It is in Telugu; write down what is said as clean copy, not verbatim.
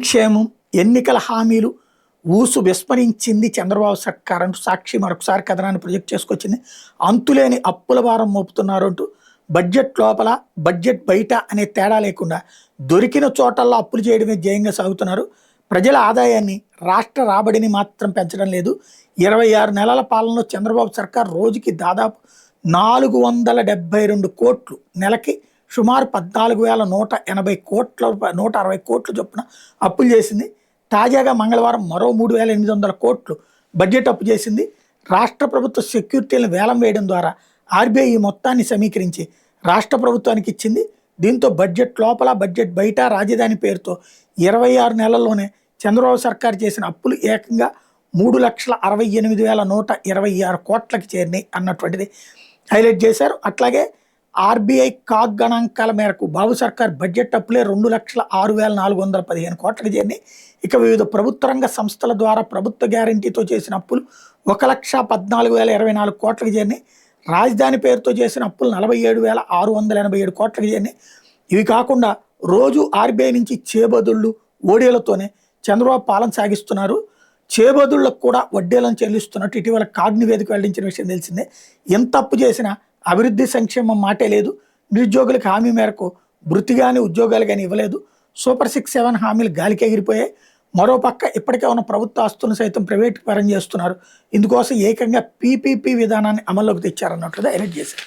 క్షేమం ఎన్నికల హామీలు ఊసు విస్మరించింది చంద్రబాబు సర్కార్ అంటూ సాక్షి మరొకసారి కథనాన్ని ప్రొజెక్ట్ చేసుకొచ్చింది. అంతులేని అప్పుల భారం మోపుతున్నారు అంటూ బడ్జెట్ లోపల బడ్జెట్ బయట అనే తేడా లేకుండా దొరికిన చోటల్లో అప్పులు చేయడమే ధ్యేయంగా సాగుతున్నారు. ప్రజల ఆదాయాన్ని రాష్ట్ర రాబడిని మాత్రం పెంచడం లేదు. 26 నెలల పాలనలో చంద్రబాబు సర్కార్ రోజుకి దాదాపు 472 కోట్లు, నెలకి సుమారు 14,180 కోట్ల 160 కోట్ల చొప్పున అప్పులు చేసింది. తాజాగా మంగళవారం మరో 3,800 కోట్లు బడ్జెట్ అప్పు చేసింది. రాష్ట్ర ప్రభుత్వ సెక్యూరిటీలను వేలం వేయడం ద్వారా ఆర్బీఐ ఈ మొత్తాన్ని సమీకరించి రాష్ట్ర ప్రభుత్వానికి ఇచ్చింది. దీంతో బడ్జెట్ లోపల బడ్జెట్ బయట రాజధాని పేరుతో 26 నెలల్లోనే చంద్రబాబు సర్కార్ చేసిన అప్పులు ఏకంగా 3,68,126 కోట్లకి చేరినాయి అన్నటువంటిది హైలైట్ చేశారు. అట్లాగే ఆర్బీఐ కాగ్ గణాంకాల మేరకు బాబు సర్కార్ బడ్జెట్ అప్పులే 2,06,415 కోట్లకి చేరినాయి. ఇక వివిధ ప్రభుత్వ రంగ సంస్థల ద్వారా ప్రభుత్వ గ్యారంటీతో చేసిన అప్పులు 1,14,024 కోట్లకి చేరినాయి. రాజధాని పేరుతో చేసిన అప్పులు 47,687 కోట్లకి చేరినాయి. ఇవి కాకుండా రోజు ఆర్బీఐ నుంచి చేబదుళ్ళు ఓడీలతోనే చంద్రబాబు పాలన సాగిస్తున్నారు. చేబదుళ్లకు కూడా వడ్డీలను చెల్లిస్తున్నట్టు ఇటీవల కాగ్ నివేదిక వెల్లడించిన విషయం తెలిసిందే. ఎంత అప్పు చేసినా అభివృద్ధి సంక్షేమం మాటే లేదు. నిరుద్యోగులకు హామీ మేరకు వృత్తి కానీ ఉద్యోగాలు కానీ ఇవ్వలేదు. సూపర్ 6, 7 హామీలు గాలికి ఎగిరిపోయాయి. మరోపక్క ఇప్పటికే ఉన్న ప్రభుత్వ ఆస్తులను సైతం ప్రైవేట్ పరం చేస్తున్నారు. ఇందుకోసం ఏకంగా పీపీపీ విధానాన్ని అమల్లోకి తెచ్చారన్నట్లుగా హైలైట్ చేశారు.